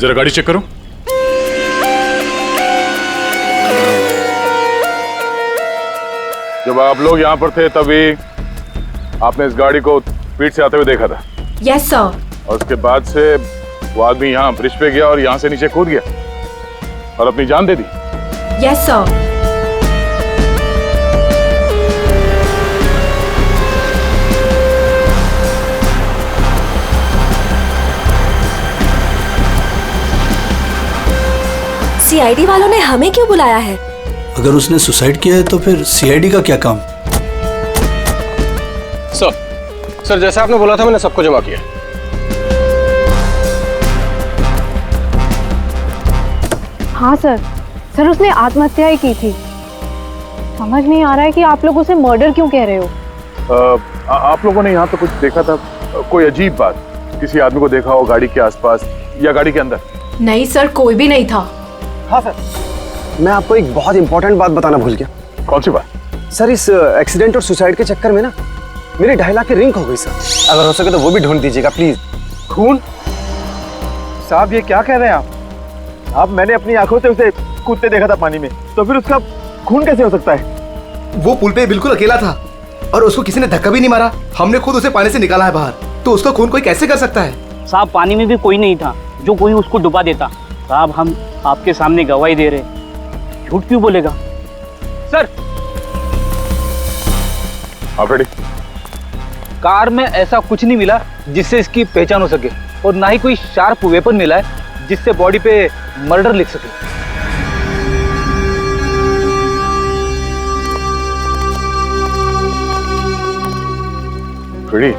जरा गाड़ी चेक करो। जब आप लोग यहाँ पर थे तभी आपने इस गाड़ी को स्पीड से आते हुए देखा था। Yes sir. और उसके बाद से वो आदमी यहाँ ब्रिज पे गया और यहाँ से नीचे कूद गया और अपनी जान दे दी। Yes sir. सीआईडी वालों ने हमें क्यों बुलाया है? अगर उसने सुसाइड किया है तो फिर सीआईडी का क्या काम? सर जैसा आपने बोला था मैंने सबको जमा किया। हाँ सर उसने आत्महत्या ही की थी। समझ नहीं आ रहा है कि आप लोग उसे मर्डर क्यों कह रहे हो। आप लोगों ने यहाँ तो कुछ देखा था? कोई अजीब बात, किसी आदमी को देखा हो गाड़ी के आसपास या गाड़ी के अंदर? नहीं सर, कोई भी नहीं था। हाँ सर, मैं आपको एक बहुत इंपॉर्टेंट बात बताना भूल गया। कौन सी बात? सर इस एक्सीडेंट और सुसाइड के चक्कर में ना मेरी 2.5 लाख की रिंग हो गई सर। अगर हो सके तो वो भी ढूंढ दीजिएगा प्लीज। खून? साहब ये क्या कह रहे हैं आप? अब मैंने अपनी आंखों से उसे कूदते देखा था पानी में, तो फिर उसका खून कैसे हो सकता है? वो पुल पे बिल्कुल अकेला था और उसको किसी ने धक्का भी नहीं मारा। हमने खुद उसे पानी से निकाला है बाहर, तो उसका खून कोई कैसे कर सकता है? साहब पानी में भी कोई नहीं था जो कोई उसको डुबा देता। साहब हम आपके सामने गवाही दे रहे, झूठ क्यों बोलेगा? सर आप रेडी? कार में ऐसा कुछ नहीं मिला जिससे इसकी पहचान हो सके और ना ही कोई शार्प वेपन मिला है जिससे बॉडी पे मर्डर लिख सके। रेडी?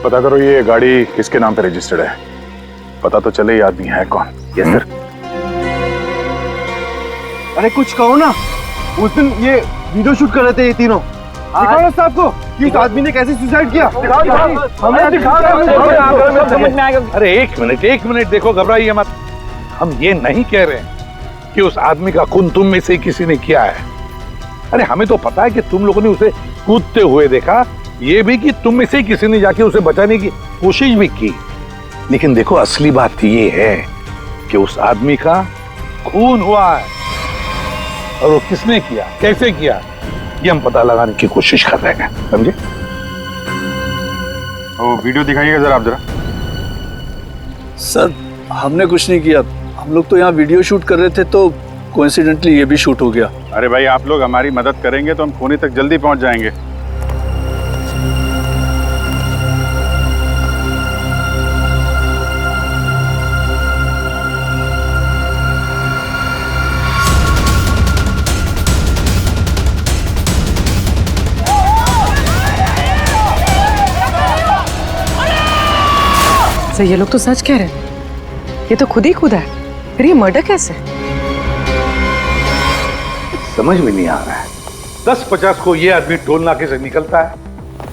पता करो ये गाड़ी किसके नाम पे रजिस्टर्ड है। पता तो चले ये आदमी है कौन। Yes sir. अरे कुछ कहो ना, उस दिन ये वीडियो शूट कर रहे थे ये तीनों। दिखाओ ना साहब को कि उस आदमी ने कैसे सुसाइड किया। अरे एक मिनट देखो, घबराइए मत। हम ये नहीं कह रहे हैं कि उस आदमी का खून तुम में से किसी ने किया है। अरे हमें तो पता है कि तुम लोगों ने उसे कूदते हुए देखा, ये भी कि तुम में से किसी ने जाके उसे बचाने की कोशिश भी की। लेकिन देखो असली बात ये है कि उस आदमी का खून हुआ है और वो किसने किया, कैसे किया, ये हम पता लगाने की कोशिश कर रहे हैं, समझे? वो वीडियो दिखाइएगा जरा आप जरा। सर हमने कुछ नहीं किया, हम लोग तो यहाँ वीडियो शूट कर रहे थे तो कोइंसिडेंटली ये भी शूट हो गया। अरे भाई आप लोग हमारी मदद करेंगे तो हम खूनी तक जल्दी पहुंच जाएंगे। सर ये लोग तो सच कह रहे हैं, ये तो खुद ही कूदा है, फिर ये मर्डर कैसे? समझ में नहीं आ रहा है। 10:50 को ये आदमी टोल नाके से निकलता है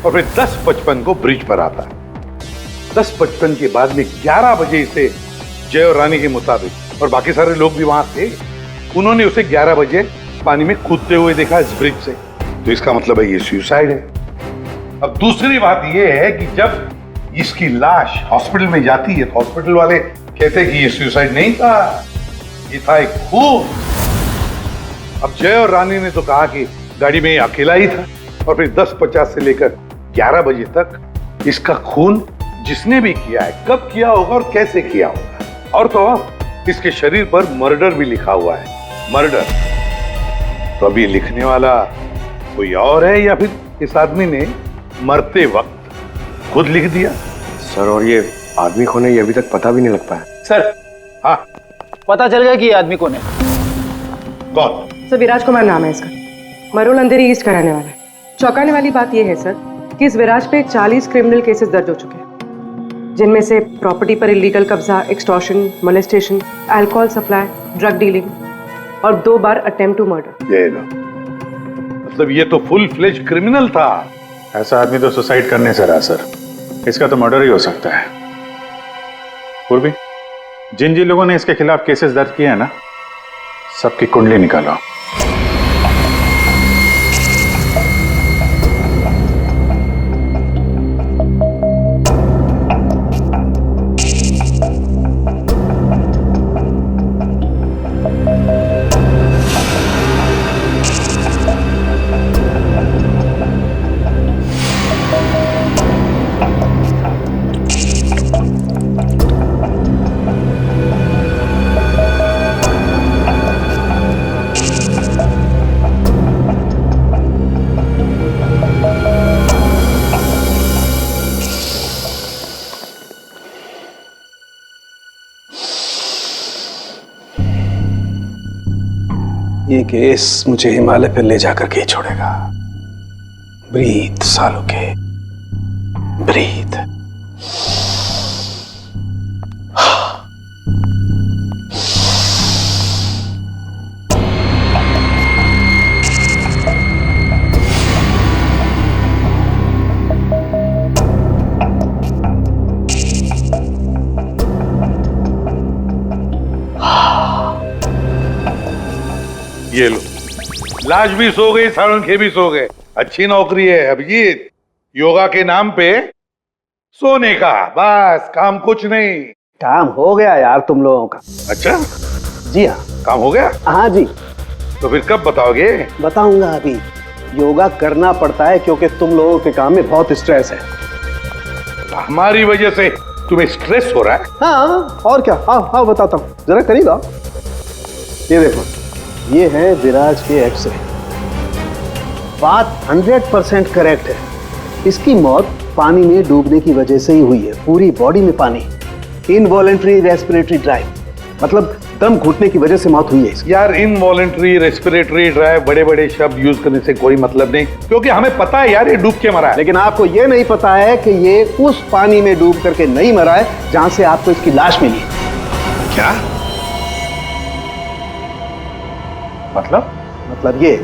और फिर 10:55 को ब्रिज पर आता है। 10:55 के बाद में 11 बजे इसे जय और रानी के मुताबिक, और बाकी सारे लोग भी वहां थे, उन्होंने उसे 11 बजे पानी में कूदते हुए देखा इस ब्रिज से। तो इसका मतलब है ये सुसाइड है। अब दूसरी बात ये है कि जब इसकी लाश हॉस्पिटल में जाती है तो हॉस्पिटल वाले कहते हैं कि ये सुसाइड नहीं था, ये था एक खून। अब जय और रानी ने तो कहा कि गाड़ी में अकेला ही था, और फिर 10:50 से लेकर 11 बजे तक इसका खून जिसने भी किया है, कब किया होगा और कैसे किया होगा। और तो इसके शरीर पर मर्डर भी लिखा हुआ है, मर्डर। तो अभी लिखने वाला कोई और है या फिर इस आदमी ने मरते वक्त खुद लिख दिया? सर और ये आदमी कौन है ये अभी तक पता भी नहीं लग पाया। सर हाँ पता चल गया कि ये आदमी कौन है। कौन? सर विराज कुमार नाम है इसका, मरोल अंधेरी ईस्ट का रहने वाला है। चौंकाने वाली बात यह है सर कि इस विराज पे 40 क्रिमिनल केसेस दर्ज हो चुके हैं, जिनमें से प्रॉपर्टी पर इलीगल कब्जा, extortion, molestation, alcohol supply, drug dealing और 2 बार अटेम्प्ट टू मर्डर। मतलब ये तो फुल फ्लेज क्रिमिनल था। ऐसा आदमी तो सुसाइड करने से रहा सर, इसका तो मर्डर ही हो सकता है। पूर्वी, जिन जिन लोगों ने इसके खिलाफ केसेस दर्ज किए हैं ना, सबकी कुंडली निकालो। ये केस मुझे हिमालय पे ले जाकर के ही छोड़ेगा। ब्रीथ सालों के, ब्रीथ। ये लो, लाश भी सो गई, साळुंखे भी सो गए। अच्छी नौकरी है अभिजीत, योगा के नाम पे सोने का, बस काम कुछ नहीं। काम हो गया यार तुम लोगों का। अच्छा जी हाँ, काम हो गया? हाँ जी। तो फिर कब बताओगे? बताऊंगा अभी। योगा करना पड़ता है क्योंकि तुम लोगों के काम में बहुत स्ट्रेस है। हमारी वजह से तुम्हें स्ट्रेस हो रहा है? हाँ और क्या। हाँ हाँ बताता हूँ, जरा करीब आओ। ये देखो, ये है विराज के एक्सरे। बात 100% करेक्ट है। इसकी मौत पानी में डूबने की वजह से ही हुई है। पूरी बॉडी में पानी, इनवॉलेंट्री रेस्पिरेटरी ड्राइव, मतलब दम घुटने की वजह से मौत हुई है इसकी। यार इनवॉलेंट्री रेस्पिरेटरी ड्राइव बड़े बड़े शब्द यूज करने से कोई मतलब नहीं, क्योंकि हमें पता है यार ये डूब के मरा है। लेकिन आपको ये नहीं पता है कि ये उस पानी में डूब करके नहीं मरा है जहां से आपको इसकी लाश मिली। क्या मतलब ये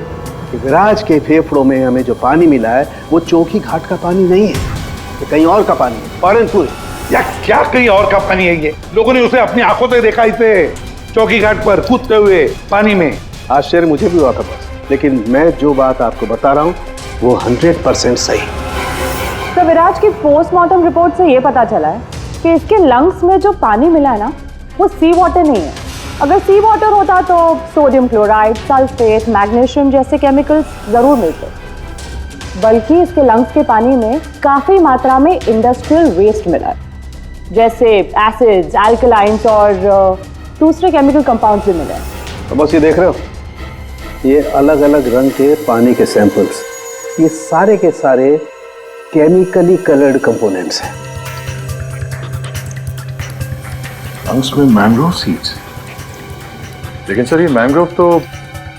कि विराज के फेफड़ों में हमें जो पानी मिला है वो चौकी घाट का पानी नहीं है, ये कहीं और का पानी है, पालनपुर। या क्या कहीं और का पानी है? ये लोगों ने उसे अपनी आंखों से देखा, इसे चौकी घाट पर कूदते हुए पानी में। आश्चर्य मुझे भी हुआ था बस, लेकिन मैं जो बात आपको बता रहा हूँ वो 100% सही। तो विराज की पोस्टमार्टम रिपोर्ट से ये पता चला है कि इसके लंग्स में जो पानी मिला है ना, वो सी वाटर नहीं है। अगर सी वाटर होता तो सोडियम क्लोराइड, सल्फेट, मैग्नीशियम जैसे केमिकल्स जरूर मिलते, बल्कि इसके लंग्स के पानी में काफी मात्रा में इंडस्ट्रियल वेस्ट मिला है, जैसे एसिड्स, अल्कलाइंस और दूसरे केमिकल कंपाउंड्स भी मिले हैं। तो बस ये देख रहे हो, ये अलग अलग रंग के पानी के सैंपल्स, ये सारे के सारे केमिकली कलर्ड कंपोनेंट्स हैं। लंग्स में मैंग्रोव सीड्स, लेकिन सर ये मैंग्रोव तो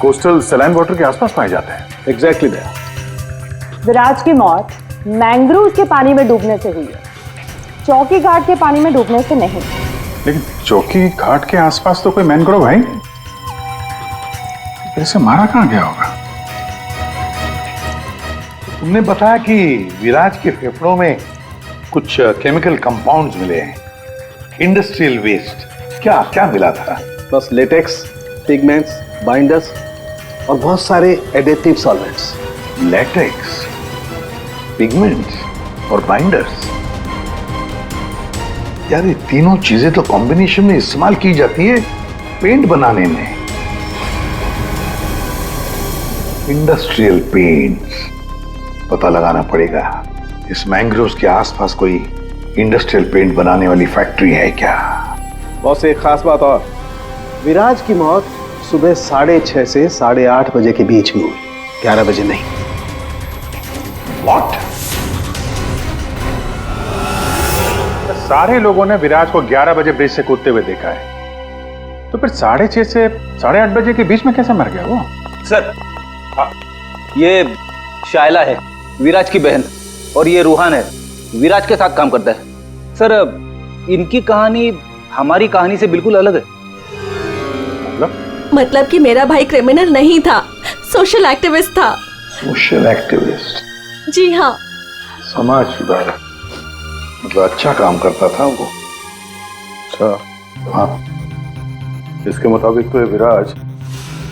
कोस्टल सैलाइन वाटर के आसपास पाए जाते हैं। Exactly that. विराज की मौत मैंग्रोव के पानी में डूबने से हुई है, चौकी घाट के पानी में डूबने से नहीं। लेकिन चौकी घाट के आसपास तो कोई मैंग्रोव है ही नहीं, इसे मारा कहां गया होगा? तुमने बताया कि विराज के फेफड़ों में कुछ केमिकल कंपाउंड्स मिले हैं, इंडस्ट्रियल वेस्ट। क्या क्या मिला था? बस लेटेक्स, पिगमेंट्स, बाइंडर्स और बहुत सारे एडिटिव सॉल्वेंट्स। लेटेक्स, पिगमेंट्स और बाइंडर्स, यार ये तीनों चीजें तो कॉम्बिनेशन में इस्तेमाल की जाती है पेंट बनाने में। इंडस्ट्रियल पेंट्स, पता लगाना पड़ेगा इस मैंग्रोव्स के आसपास कोई इंडस्ट्रियल पेंट बनाने वाली फैक्ट्री है क्या? बस एक खास बात और, विराज की मौत सुबह 6:30 से 8:30 बजे के बीच में हुई, 11 बजे नहीं। What? सारे लोगों ने विराज को 11 बजे ब्रिज से कूदते हुए देखा है, तो फिर 6:30 से 8:30 बजे के बीच में कैसे मर गया वो? सर ये शायला है, विराज की बहन, और ये रूहान है, विराज के साथ काम करता है। सर इनकी कहानी हमारी कहानी से बिल्कुल अलग है। मतलब कि मेरा भाई क्रिमिनल नहीं था, सोशल एक्टिविस्ट था। Social activist? जी हाँ। समाज सुधारक, मतलब अच्छा काम करता था वो। अच्छा हाँ, इसके मुताबिक तो ये विराज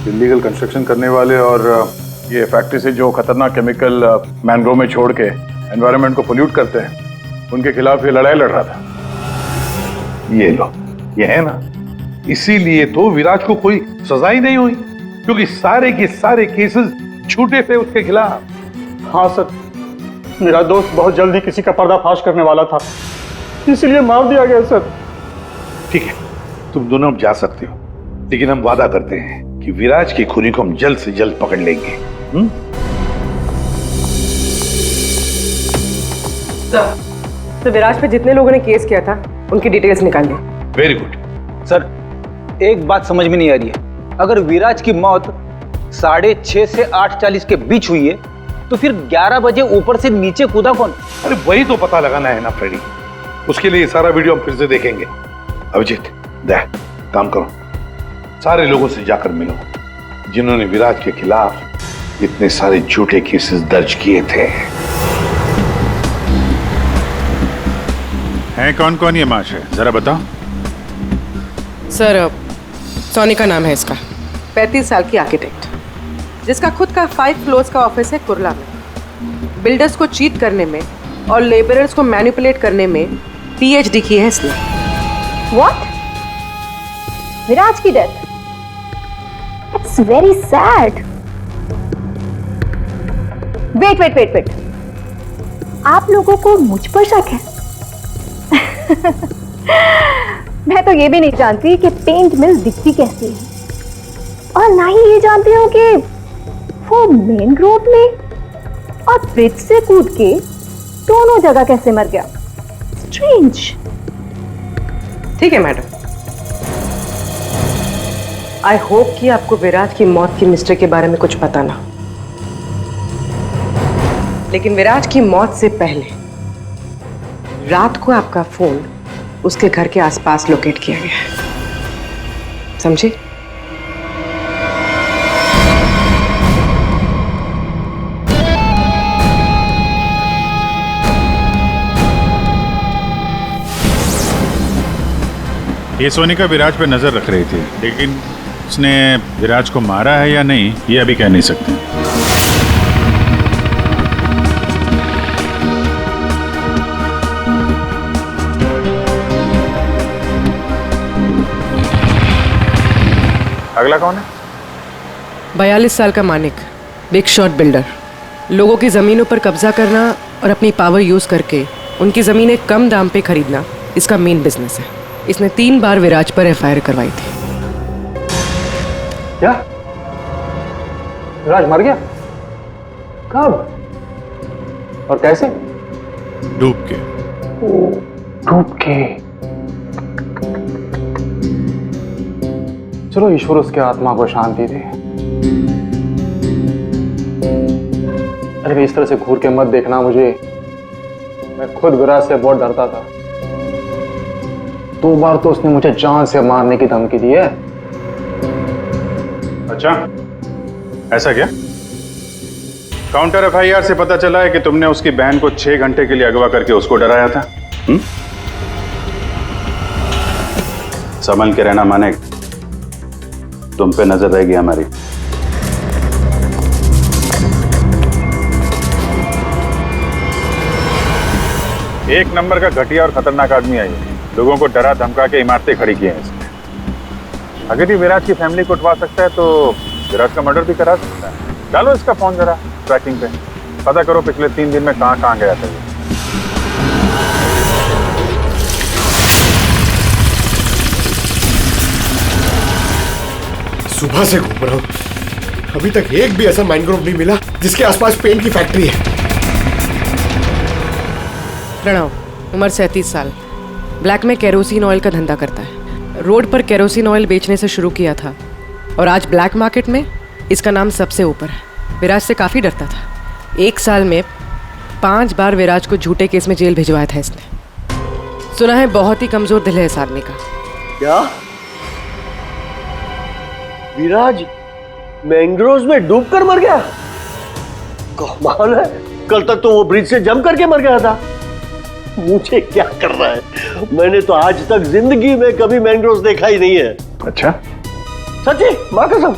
इलीगल कंस्ट्रक्शन करने वाले और ये फैक्ट्री से जो खतरनाक केमिकल मैंग्रोव में छोड़ के एनवायरनमेंट को पोल्यूट करते हैं, उनके खिलाफ ये लड़ाई लड़ रहा था। ये लो, ये है ना, इसीलिए तो विराज को कोई सजा ही नहीं हुई, क्योंकि सारे के सारे केसेस झूठे थे उसके खिलाफ। हाँ सर, मेरा दोस्त बहुत जल्दी किसी का पर्दाफाश करने वाला था, इसीलिए मार दिया गया सर। ठीक है, तुम दोनों अब जा सकते हो, लेकिन हम वादा करते हैं कि विराज की खूनी को हम जल्द से जल्द पकड़ लेंगे। तो विराज पे जितने लोगों ने केस किया था उनकी डिटेल्स निकालिए। Very good. सर एक बात समझ में नहीं आ रही है, अगर विराज की मौत 6:30 से 8:40 के बीच हुई है, तो फिर 11 बजे ऊपर से नीचे कूदा कौन? अरे वही तो पता लगाना है ना फ्रेडी। उसके लिए सारा वीडियो हम फिर से देखेंगे। अभिजीत, देख, काम करो, सारे लोगों से जाकर मिलो जिन्होंने विराज के खिलाफ इतने सारे झूठे केसेस दर्ज किए थे। हैं कौन कौन ये माशरे, जरा बताओ। सर, सोनी का नाम है इसका, 35 साल की आर्किटेक्ट, जिसका खुद का 5 फ्लोर्स का ऑफिस है कुर्ला में। बिल्डर्स को चीट करने में और लेबरर्स को मैनिपुलेट करने में PhD की है इसने। What? विराज की death? It's very sad. Wait. आप लोगों को मुझ पर शक है? मैं तो ये भी नहीं जानती कि पेंट मिल दिखती कैसी है, और ना ही ये जानती हूँ कि वो मेन रोड में और ब्रिज से कूद के दोनों जगह कैसे मर गया। स्ट्रेंज। ठीक है मैडम, आई होप कि आपको विराज की मौत की मिस्ट्री के बारे में कुछ पता ना, लेकिन विराज की मौत से पहले रात को आपका फोन उसके घर के आसपास लोकेट किया गया है, समझे? ये सोनिका विराज पे नजर रख रही थी, लेकिन उसने विराज को मारा है या नहीं ये अभी कह नहीं सकते। अगला कौन है? 42 साल का मानिक, बिग शॉट बिल्डर। लोगों की जमीनों पर कब्जा करना और अपनी पावर यूज करके उनकी जमीनें कम दाम पे खरीदना इसका मेन बिजनेस है। इसने 3 बार विराज पर FIR करवाई थी। क्या? विराज मर गया? कब और कैसे? डूब के। डूब के? चलो ईश्वर उसके आत्मा को शांति दे। अरे इस तरह से घूर के मत देखना मुझे, मैं खुद विराज से बहुत डरता था। 2 बार तो उसने मुझे जान से मारने की धमकी दी है। अच्छा, ऐसा क्या? काउंटर FIR से पता चला है कि तुमने उसकी बहन को 6 घंटे के लिए अगवा करके उसको डराया था। संभल के रहना माने, तुम पे नजर रहेगी हमारी। एक नंबर का घटिया और खतरनाक आदमी है ये। लोगों को डरा धमका के इमारतें खड़ी की हैं इसने। अगर ये विराज की फैमिली को उठवा सकता है तो विराज का मर्डर भी करा सकता है। डालो इसका फोन जरा ट्रैकिंग पे, पता करो पिछले 3 दिन में कहां गया था ये। सुबह से घूम रहा हूं, अभी तक एक भी ऐसा मैनग्रोव नहीं मिला जिसके आसपास पेंट की फैक्ट्री है। प्रणव, उम्र 37 साल, ब्लैक में केरोसिन ऑयल का धंधा करता है। रोड पर केरोसिन ऑयल बेचने से शुरू किया था और आज ब्लैक मार्केट में इसका नाम सबसे ऊपर है। विराज से काफ़ी डरता था। 1 साल में 5 बार विराज को झूठे केस में जेल भिजवाया था इसने। सुना है बहुत ही कमज़ोर दिल है इस आदमी का। क्या? विराज मैंग्रोव्स में डूबकर मर गया? कमाल है, कल तक तो वो ब्रिज से जंप करके मर गया था। मुझे क्या कर रहा है? मैंने तो आज तक जिंदगी में कभी मैंग्रोव्स देखा ही नहीं है। अच्छा, सच्ची मां कसम?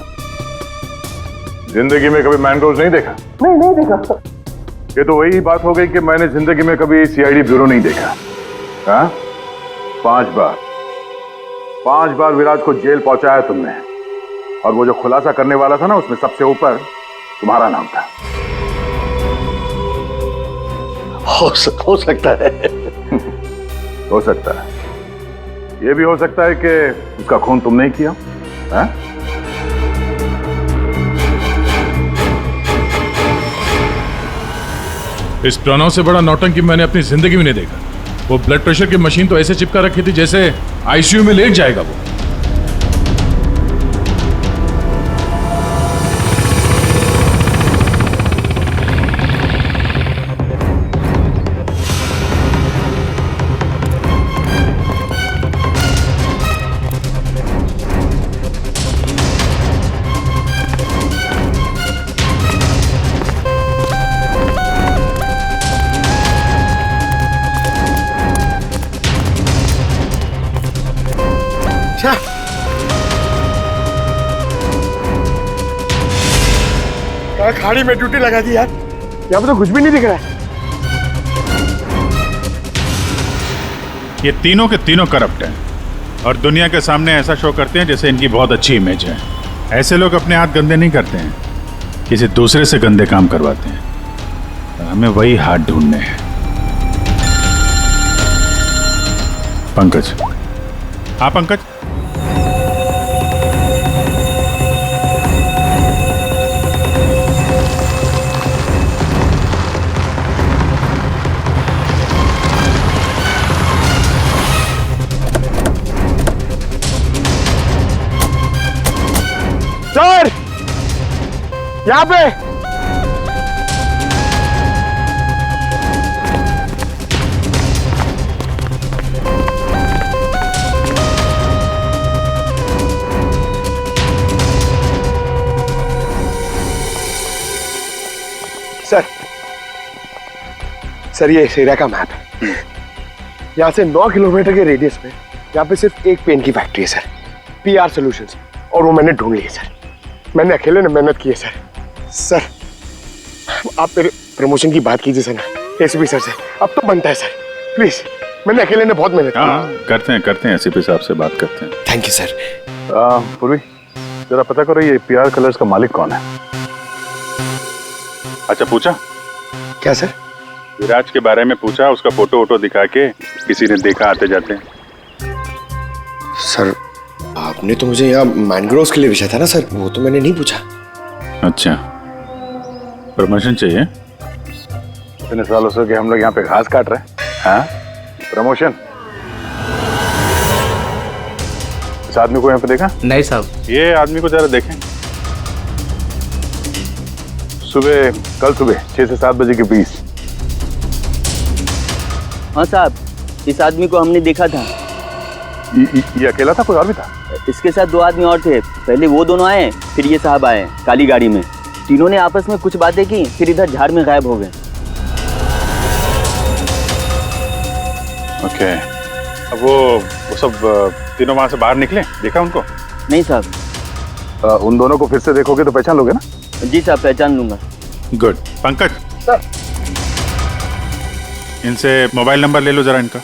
जिंदगी में कभी मैंग्रोव्स नहीं देखा? नहीं देखा। ये तो वही बात हो गई कि मैंने जिंदगी में कभी CID ब्यूरो नहीं देखा। हाँ? 5 बार विराज को जेल पहुंचाया तुमने, और वो जो खुलासा करने वाला था ना, उसमें सबसे ऊपर तुम्हारा नाम था। हो सकता है। हो सकता है। ये भी हो सकता है कि उसका खून तुमने ही किया। हाँ? इस प्रणव से बड़ा नौटंकी मैंने अपनी जिंदगी में नहीं देखा। वो ब्लड प्रेशर की मशीन तो ऐसे चिपका रखी थी जैसे ICU में लेट जाएगा वो। खाड़ी में ड्यूटी लगा दी यार, यहाँ पे तो कुछ भी नहीं दिख रहा है। ये तीनों के तीनों करप्ट हैं और दुनिया के सामने ऐसा शो करते हैं जैसे इनकी बहुत अच्छी इमेज है। ऐसे लोग अपने हाथ गंदे नहीं करते हैं, किसी दूसरे से गंदे काम करवाते हैं। हमें वही हाथ ढूंढने हैं। पंकज, हाँ पंकज, सर यहाँ पे सर ये इस एरिया का मैप है। यहाँ से 9 किलोमीटर के रेडियस में यहाँ पे सिर्फ एक पेन की फैक्ट्री है सर, PR सॉल्यूशंस, और वो मैंने ढूंढ ली है सर। मैंने अकेले ने मेहनत की है सर। सर आप मेरे प्रमोशन की बात कीजिए सर ना एसीपी सर से, अब तो बनता है सर, प्लीज। मैंने अकेले ने बहुत मेहनत की। करते हैं एसीपी साहब से बात करते हैं। Thank you sir. पूर्वी जरा पता करो ये PR कलर्स का मालिक कौन है। अच्छा पूछा? क्या सर? विराज के बारे में पूछा, उसका फोटो वोटो दिखा के किसी ने देखा आते जाते? सर आपने तो मुझे यहाँ मैनग्रोव्स के लिए पूछा था ना सर, वो तो मैंने नहीं पूछा। अच्छा, प्रमोशन चाहिए? इतने सालों से कि हम लोग यहाँ पे घास काट रहे हैं। हाँ, प्रमोशन? इस आदमी को यहाँ पे देखा? नहीं साहब। ये आदमी को जरा देखें। कल सुबह 6 से 7 बजे के बीच। हाँ साहब, इस आदमी को हमने देखा था। ये अकेला था, कोई और भी था? इसके साथ 2 आदमी और थे। पहले वो दोनों आए, फिर ये साहब आए काली गाड़ी में। तीनों ने आपस में कुछ बातें की, फिर इधर झाड़ में गायब हो गए। ओके, अब वो सब तीनों वहां से बाहर निकले, देखा उनको? नहीं साहब। उन दोनों को फिर से देखोगे तो पहचान लोगे ना? जी साहब, पहचान लूंगा। गुड। पंकज सर, इनसे मोबाइल नंबर ले लो जरा इनका।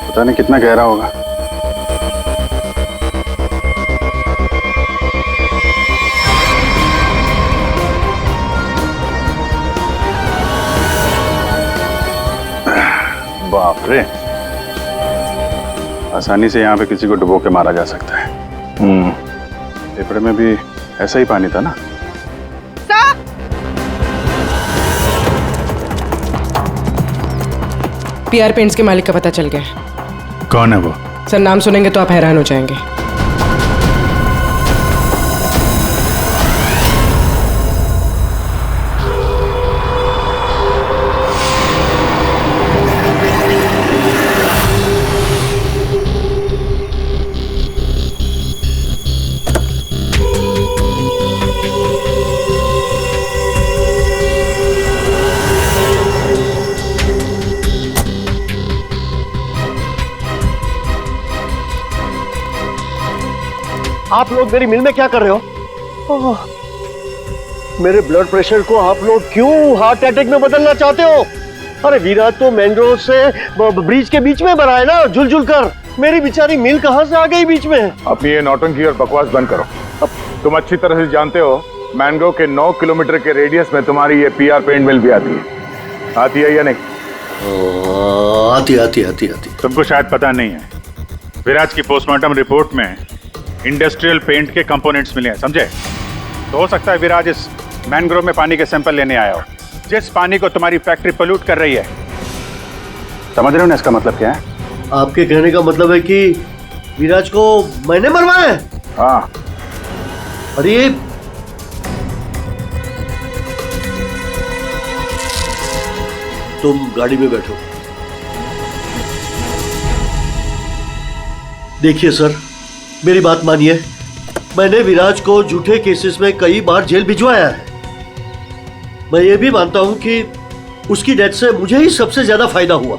पता नहीं कितना गहरा होगा। बाप रे, आसानी से यहाँ पे किसी को डुबो के मारा जा सकता है। पेपर में भी ऐसा ही पानी था ना? PR पेंट्स के मालिक का पता चल गया। कौन है वो? सर नाम सुनेंगे तो आप हैरान हो जाएंगे। आप लोग मेरी मिल में क्या कर रहे हो? ओह, मेरे ब्लड प्रेशर को आप लोग क्यों हार्ट अटैक में बदलना चाहते हो? अरे विराट तो मैंग्रोव से ब्रिज के बीच में बना है ना, झुल कर। मेरी बेचारी मिल कहां से आ गई बीच में? अपनी ये नौटंकी और बकवास बंद करो। तुम अच्छी तरह से जानते हो मैंग्रोव के 9 किलोमीटर के रेडियस में तुम्हारी ये पीआर पेंट मिल भी आती है या नहीं? आती। तुमको शायद पता नहीं है, विराज की पोस्टमार्टम रिपोर्ट में इंडस्ट्रियल पेंट के कंपोनेंट्स मिले हैं, समझे? तो हो सकता है विराज इस मैंग्रोव में पानी के सैंपल लेने आया हो, जिस पानी को तुम्हारी फैक्ट्री पोल्यूट कर रही है। समझ रहे हो ना इसका मतलब क्या है? आपके कहने का मतलब है कि विराज को मैंने मरवाया है? हाँ। अरे तुम गाड़ी में बैठो। देखिए सर, मेरी बात मानिए, मैंने विराज को झूठे केसेस में कई बार जेल भिजवाया है। मैं ये भी मानता हूं कि उसकी डेथ से मुझे ही सबसे ज्यादा फायदा हुआ।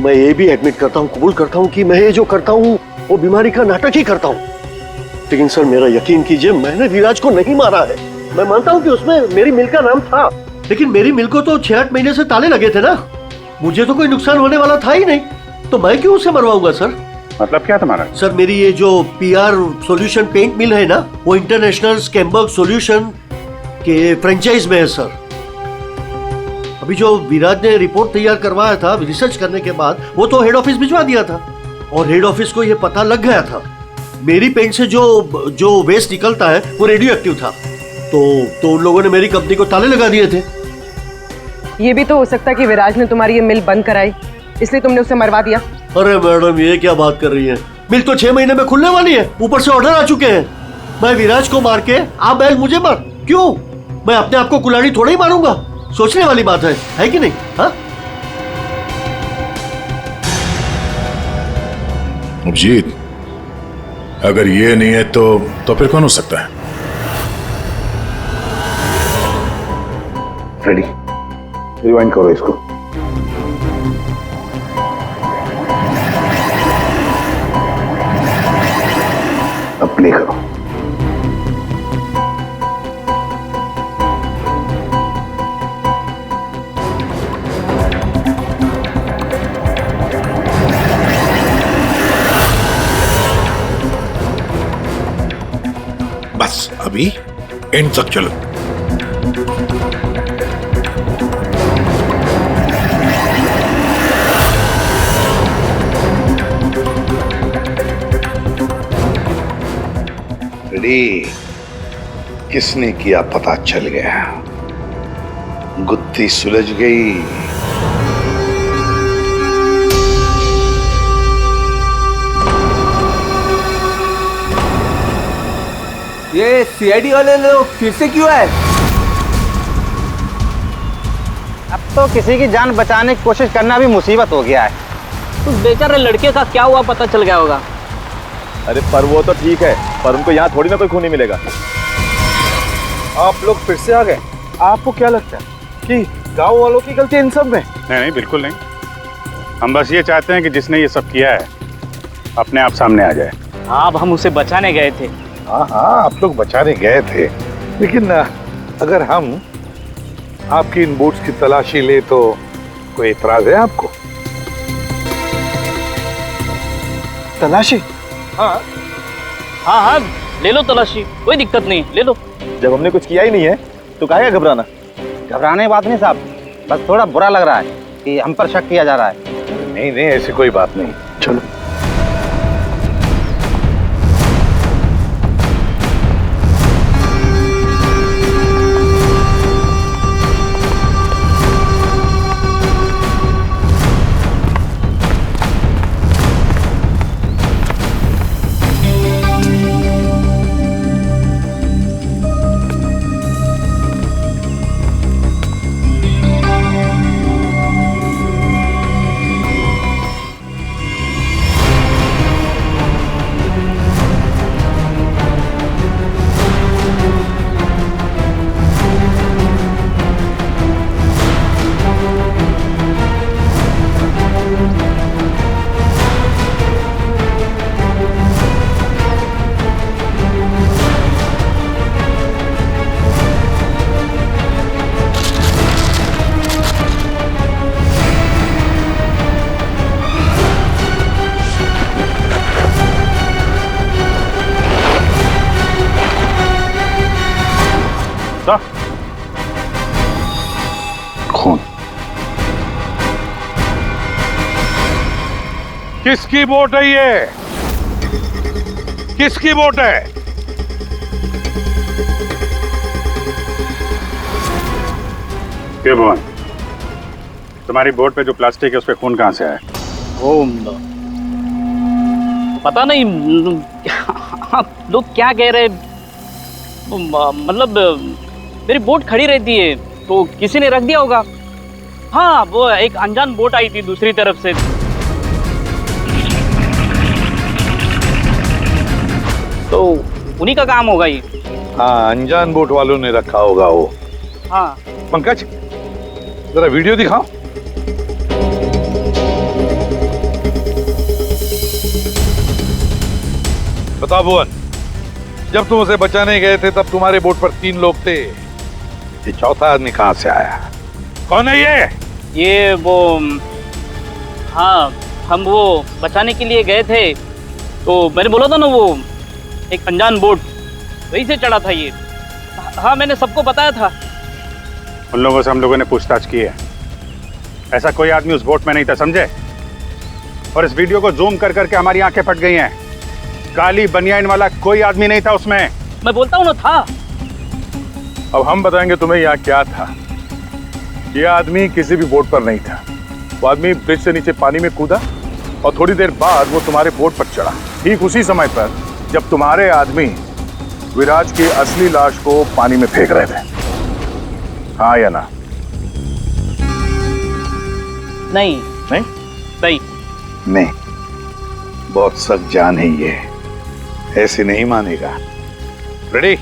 मैं ये भी एडमिट करता हूं, कबूल करता हूं कि मैं ये जो करता हूं वो बीमारी का नाटक ही करता हूं। लेकिन सर मेरा यकीन कीजिए, मैंने विराज को नहीं मारा है। मैं मानता हूं कि उसमें मेरी मिल का नाम था, लेकिन मेरी मिल को तो 6-8 महीने से ताले लगे थे ना। मुझे तो कोई नुकसान होने वाला था ही नहीं, तो मैं क्यों उसे मरवाऊंगा सर? मतलब क्या तुम्हारा? सर मेरी ये जो पीआर सॉल्यूशन पेंट मिल है ना, वो इंटरनेशनल स्कैम्बर्ग सॉल्यूशन के फ्रेंचाइज में है सर। अभी जो विराज ने रिपोर्ट तैयार करवाया था रिसर्च करने के बाद, वो तो हेड ऑफिस भिजवा दिया था और हेड ऑफिस को ये पता लग गया था मेरी पेंट से जो वेस्ट निकलता है वो रेडियो एक्टिव था। तो उन लोगों ने मेरी कंपनी को ताले लगा दिए थे। ये भी तो हो सकता है कि विराज ने तुम्हारी ये मिल बंद कराई, इसलिए तुमने उसे मरवा दिया। अरे मैडम, ये क्या बात कर रही है? मिल तो 6 महीने में खुलने वाली है, ऊपर से ऑर्डर आ चुके हैं। मैं विराज को मार के आप बैल मुझे मार, क्यों? मैं अपने आप को कुल्हाड़ी थोड़ा ही मारूंगा। सोचने वाली बात है कि नहीं? हाँ अभिजीत, अगर ये नहीं है तो फिर कौन हो सकता है? रेडी, रिवाइंड करो इसको। अब प्ले करो। बस अभी एंड तक चलो। रेडी? किसने किया पता चल गया, गुत्थी सुलझ गई। ये सीआईडी वाले लोग फिर से क्यों आए? अब तो किसी की जान बचाने की कोशिश करना भी मुसीबत हो गया है। उस बेचारे लड़के का क्या हुआ पता चल गया होगा। अरे पर वो तो ठीक है, पर उनको यहाँ थोड़ी ना कोई खून नहीं मिलेगा। आप लोग फिर से आ गए। आपको क्या लगता है कि गांव वालों की गलती इन सब में? नहीं, बिल्कुल नहीं। हम बस ये चाहते हैं कि जिसने ये सब किया है अपने आप सामने आ जाए। अब हम उसे बचाने गए थे। हाँ, आप लोग बचाने गए थे, लेकिन अगर हम आपकी इन बूट्स की तलाशी ले तो कोई इतराज है आपको? तलाशी? हाँ, ले लो तलाशी, कोई दिक्कत नहीं, ले लो। जब हमने कुछ किया ही नहीं है तो काहे घबराना? घबराने की बात नहीं साहब, बस थोड़ा बुरा लग रहा है कि हम पर शक किया जा रहा है। नहीं, ऐसी कोई बात नहीं। चलो। बता। खून। किसकी बोट है ये? किसकी बोट है? के भुवन, तुम्हारी बोट पे जो प्लास्टिक है उस पे खून कहाँ से आया? ओ पता नहीं आप लोग क्या कह रहे, मतलब मेरी बोट खड़ी रहती है तो किसी ने रख दिया होगा। हाँ, वो एक अनजान बोट आई थी दूसरी तरफ से। तो उन्हीं का काम होगा ये। हाँ, अनजान बोट वालों ने रखा होगा वो। हाँ। पंकज, जरा वीडियो दिखाओ। बताओ भुवन, जब तुम उसे बचाने गए थे तब तुम्हारे बोट पर 3 लोग थे, ये चौथा आदमी कहाँ से आया? कौन है ये? ये वो, हाँ, हम वो बचाने के लिए गए थे तो मैंने बोला था ना, वो एक अनजान बोट वहीं से चढ़ा था ये। हाँ, मैंने सबको बताया था। उन लोगों से हम लोगों ने पूछताछ की है, ऐसा कोई आदमी उस बोट में नहीं था, समझे? और इस वीडियो को जूम कर करके हमारी आंखें फट गई हैं। काली बनियान वाला कोई आदमी नहीं था उसमें। मैं बोलता हूँ ना, था। अब हम बताएंगे तुम्हें यहाँ क्या था। यह आदमी किसी भी बोट पर नहीं था। वो आदमी ब्रिज से नीचे पानी में कूदा और थोड़ी देर बाद वो तुम्हारे बोट पर चढ़ा, ठीक उसी समय पर जब तुम्हारे आदमी विराज की असली लाश को पानी में फेंक रहे थे। हाँ या ना? नहीं नहीं नहीं नहीं, बहुत सख्त जान है ये, ऐसे नहीं मानेगा। रेडी?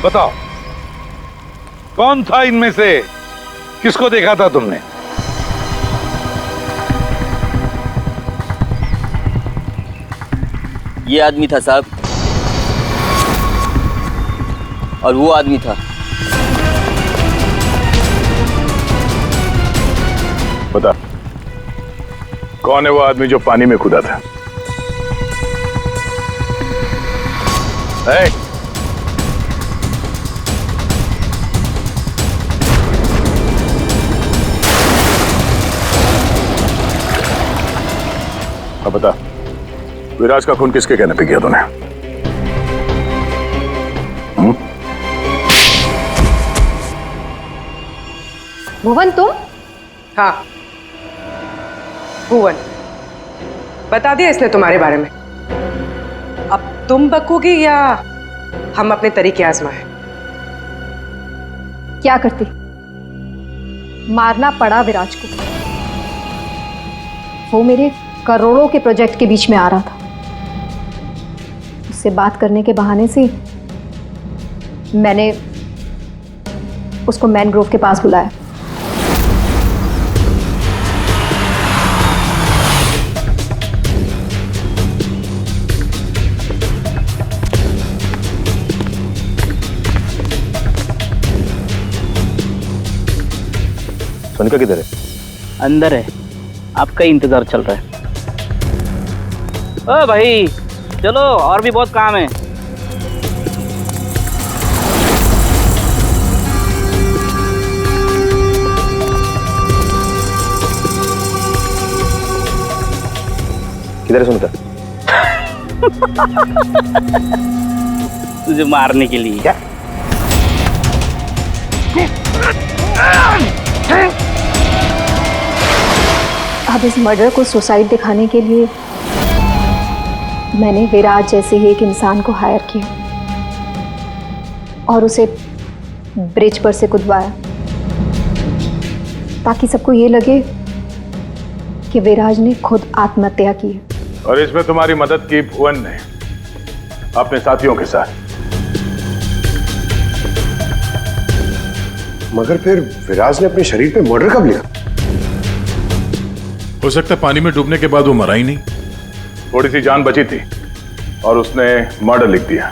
बताओ, कौन था इनमें से? किसको देखा था तुमने? ये आदमी था साहब, और वो आदमी था। बता, कौन है वो आदमी जो पानी में कूदा था? अब बता, विराज का खून किसके कहने पे किया तूने? भुवन, तुम? हाँ, भुवन। बता दिया इसने तुम्हारे बारे में। अब तुम बकोगी या हम अपने तरीके आजमाएं? क्या करती? मारना पड़ा विराज को। वो मेरे करोड़ों के प्रोजेक्ट के बीच में आ रहा था। उससे बात करने के बहाने से मैंने उसको मैनग्रोव के पास बुलाया। सोनिका किधर है? अंदर है, आपका ही इंतजार चल रहा है। ओ भाई चलो, और भी बहुत काम है। किधर है सोनिका? तुझे मारने के लिए। क्या? अब इस मर्डर को सुसाइड दिखाने के लिए मैंने विराज जैसे ही एक इंसान को हायर किया और उसे ब्रिज पर से कूदवाया, ताकि सबको ये लगे कि विराज ने खुद आत्महत्या की है। और इसमें तुम्हारी मदद की भुवन ने अपने साथियों के साथ। मगर फिर विराज ने अपने शरीर पे मर्डर कब लिया? हो सकता है पानी में डूबने के बाद वो मरा ही नहीं। थोड़ी सी जान बची थी और उसने मर्डर लिख दिया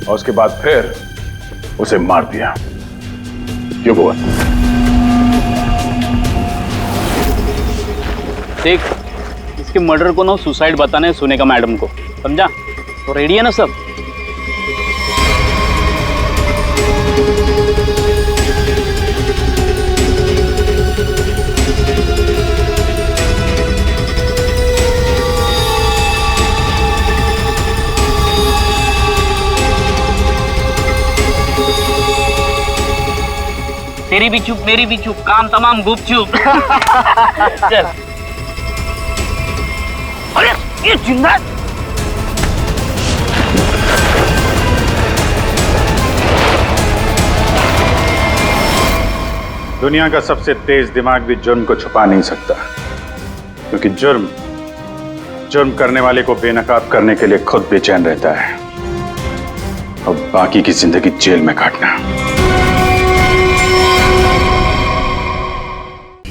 और उसके बाद फिर उसे मार दिया। क्यों बुआ? देख, इसके मर्डर को ना सुसाइड बताने सुनेगा मैडम को, समझा? तो रेडी है ना सब? तेरी भी चुप मेरी भी चुप, काम तमाम गुपचुप। चल। अरे ये जिंदा दुनिया का सबसे तेज दिमाग भी जुर्म को छुपा नहीं सकता, क्योंकि जुर्म करने वाले को बेनकाब करने के लिए खुद बेचैन रहता है और बाकी की जिंदगी जेल में काटना।